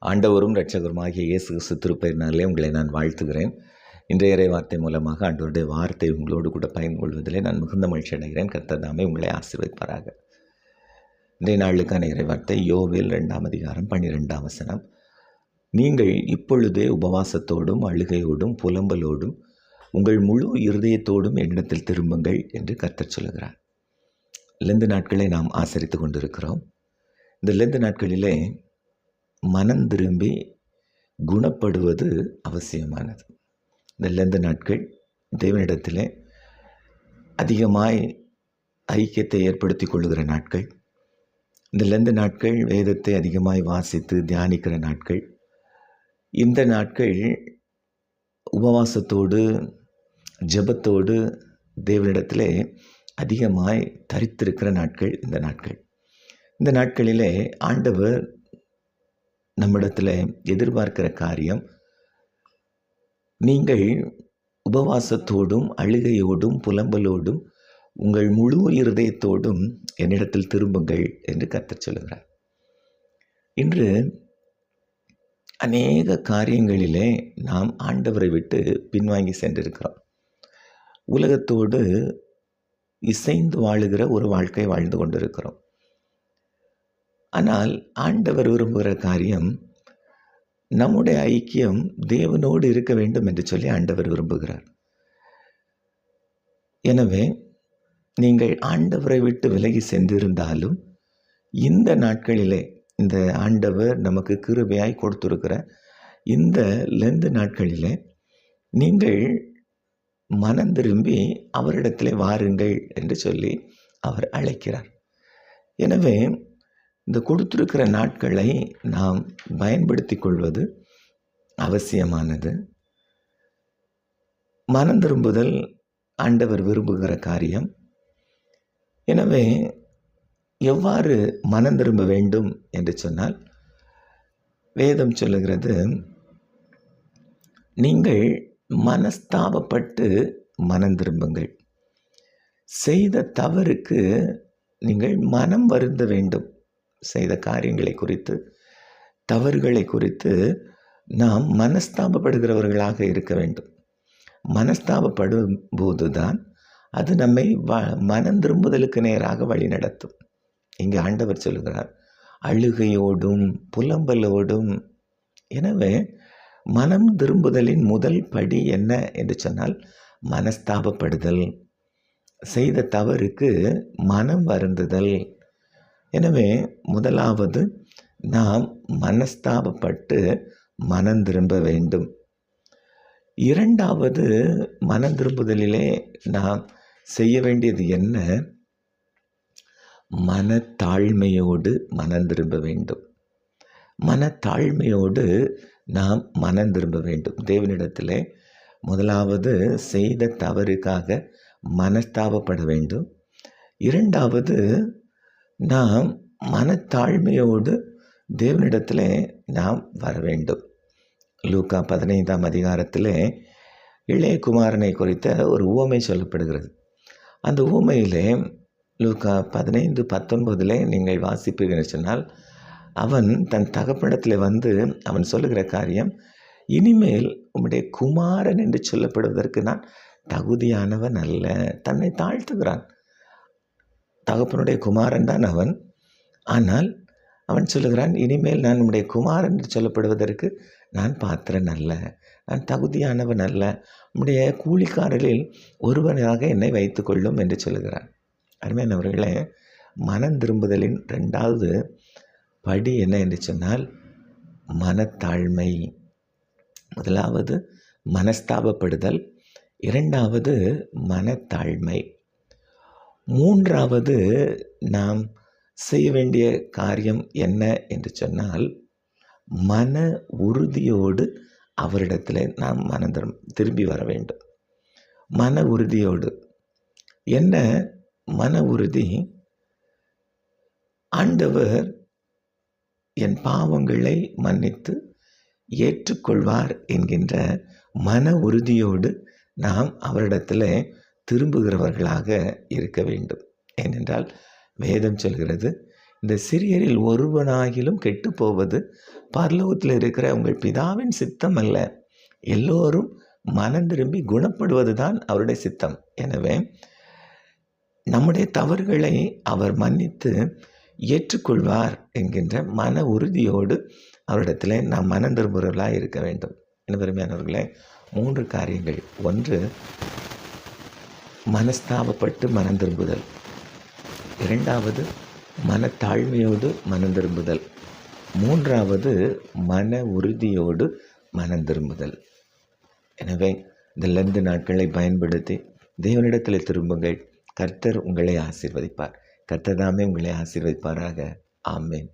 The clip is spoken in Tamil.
ஆண்டவரும் இரட்சகருமாகிய இயேசு கிறிஸ்து திருப்பெயரினாலே உங்களை நான் வாழ்த்துகிறேன். இன்றைய இறை வார்த்தை மூலமாக ஆண்டவருடைய வார்த்தை உங்களோடு கூட பயன் கொள்வதிலே நான் மிகுந்த மகிழ்ச்சி அடைகிறேன். கர்த்தர் தாமே உங்களை ஆசீர்வதிப்பாராக. இன்றைய நாளுக்கான இறை வார்த்தை யோவேல் 2ஆம் அதிகாரம் 12ஆம் வசனம். நீங்கள் இப்பொழுதே உபவாசத்தோடும் அழுகையோடும் புலம்பலோடும் உங்கள் முழு இருதயத்தோடும் என்னிடத்தில் திரும்புங்கள் என்று கர்த்தர் சொல்லுகிறார். லெந்து நாட்களை நாம் ஆசரித்து கொண்டிருக்கிறோம். இந்த லெந்து நாட்களிலே மனம் திரும்பி குணப்படுவது அவசியமானது. இந்த லெந்து நாட்கள் தேவனிடத்திலே அதிகமாய் ஐக்கியத்தை ஏற்படுத்தி கொள்ளுகிற நாட்கள். இந்த லெந்து நாட்கள் வேதத்தை அதிகமாய் வாசித்து தியானிக்கிற நாட்கள். இந்த நாட்கள் உபவாசத்தோடு ஜெபத்தோடு தேவனிடத்திலே அதிகமாய் தரித்திருக்கிற நாட்கள். இந்த நாட்களிலே ஆண்டவர் நம்மிடத்தில் எதிர்பார்க்கிற காரியம், நீங்கள் உபவாசத்தோடும் அழுகையோடும் புலம்பலோடும் உங்கள் முழு இருதயத்தோடும் என்னிடத்தில் திரும்புங்கள் என்று கர்த்தர் சொல்லுகிறார். இன்று அநேக காரியங்களிலே நாம் ஆண்டவரை விட்டு பின்வாங்கி சென்றிருக்கிறோம். உலகத்தோடு இசைந்து வாழுகிற ஒரு வாழ்க்கை வாழ்ந்து கொண்டிருக்கிறோம். ஆனால் ஆண்டவர் விரும்புகிற காரியம், நம்முடைய ஐக்கியம் தேவனோடு இருக்க வேண்டும் என்று சொல்லி ஆண்டவர் விரும்புகிறார். எனவே நீங்கள் ஆண்டவரை விட்டு விலகி சென்றிருந்தாலும் இந்த நாட்களிலே, இந்த ஆண்டவர் நமக்கு கிருபையாய் கொடுத்திருக்கிற இந்த லெந்து நாட்களிலே நீங்கள் மனம் திரும்பி அவரிடத்திலே வாருங்கள் என்று சொல்லி அவர் அழைக்கிறார். எனவே இந்த கொடுத்திருக்கிற நாட்களை நாம் பயன்படுத்தி கொள்வது அவசியமானது. மனம் திரும்புதல் ஆண்டவர் விரும்புகிற காரியம். எனவே எவ்வாறு மனம் திரும்ப வேண்டும் என்று சொன்னால், வேதம் சொல்லுகிறது, நீங்கள் மனஸ்தாபப்பட்டு மனம் திரும்புங்கள். செய்த தவறுக்கு நீங்கள் மனம் வருந்த வேண்டும். செய்த காரியங்களை குறித்து, தவறுகளை குறித்து நாம் மனஸ்தாபப்படுகிறவர்களாக இருக்க வேண்டும். மனஸ்தாபப்படும் போதுதான் அது நம்மை மனம் திரும்புதலுக்கு நேராக வழி நடத்தும். இங்கே ஆண்டவர் சொல்கிறார், அழுகையோடும் புலம்பலோடும். எனவே மனம் திரும்புதலின் முதல் படி என்ன என்று சொன்னால் மனஸ்தாபப்படுதல், செய்த தவறுக்கு மனம் வருந்துதல். எனவே முதலாவது நாம் மனஸ்தாபப்பட்டு மனம் திரும்ப வேண்டும். இரண்டாவது, மனம் திரும்புதலிலே நாம் செய்ய வேண்டியது என்ன? மனத்தாழ்மையோடு மனம் திரும்ப வேண்டும். மனத்தாழ்மையோடு நாம் மனம் திரும்ப வேண்டும். தேவனிடத்திலே முதலாவது செய்த தவறுக்காக மனஸ்தாபப்பட வேண்டும். இரண்டாவது, நாம் மனத்தாழ்மையோடு தேவனிடத்தில் நாம் வர வேண்டும். லூக்கா 15ஆம் அதிகாரத்தில் இளைய குமாரனை குறித்த ஒரு உவமை சொல்லப்படுகிறது. அந்த உவமையிலே லூக்கா 15:19 நீங்கள் வாசிப்பீர்கள் சொன்னால், அவன் தன் தகப்பனிடத்தில் வந்து அவன் சொல்லுகிற காரியம், இனிமேல் உம்முடைய குமாரன் என்று சொல்லப்படுவதற்கு நான் தகுதியானவன் அல்ல. தன்னை தாழ்த்துகிறான். தகப்பனுடைய குமாரன் தான் அவன். ஆனால் அவன் சொல்லுகிறான், இனிமேல் நான் உம்முடைய குமாரன் என்று சொல்லப்படுவதற்கு நான் பாத்திரன் அல்ல, நான் தகுதியானவன் அல்ல, உம்முடைய கூலிக்காரரில் ஒருவனாக என்னை வைத்து கொள்ளும் என்று சொல்லுகிறான். அருமையானவர்களே, மனம் திரும்புதலின் 2வது படி என்ன என்று சொன்னால் மனத்தாழ்மை. முதலாவது மனஸ்தாபப்படுதல், இரண்டாவது மனத்தாழ்மை. மூன்றாவது நாம் செய்ய வேண்டிய காரியம் என்ன என்று சொன்னால், மன உறுதியோடு அவரிடத்தில் நாம் மனம் திரும்பி வர வேண்டும். மன உறுதியோடு. என்ன மன உறுதி? ஆண்டவர் என் பாவங்களை மன்னித்து ஏற்றுக்கொள்வார் என்கின்ற மன உறுதியோடு நாம் அவரிடத்தில் திரும்புகிறவர்களாக இருக்க வேண்டும். ஏனென்றால் வேதம் சொல்கிறது, இந்த சிறியரில் ஒருவனாகிலும் கெட்டு போவது பரலோகத்தில் இருக்கிற உங்கள் பிதாவின் சித்தம் அல்ல, எல்லோரும் மனம் திரும்பி குணப்படுவது தான் அவருடைய சித்தம். எனவே நம்முடைய தவறுகளை அவர் மன்னித்து ஏற்றுக்கொள்வார் என்கின்ற மன உறுதியோடு அவரிடத்தில் நாம் மனம் திரும்புகிறவர்களாக இருக்க வேண்டும். என்ன பெருமையானவர்களே, 3 காரியங்கள். 1, மனஸ்தாபப்பட்டு மனம் திரும்புதல். 2வது, மனத்தாழ்மையோடு மனம் திரும்புதல். 3வது, மன உறுதியோடு மனம் திரும்புதல். எனவே இந்த லெந்து நாட்களை பயன்படுத்தி தேவனிடத்தில் திரும்புங்கள். கர்த்தர் உங்களை ஆசீர்வதிப்பார். கர்த்தர் தாமே உங்களை ஆசீர்வதிப்பாராக. ஆமென்.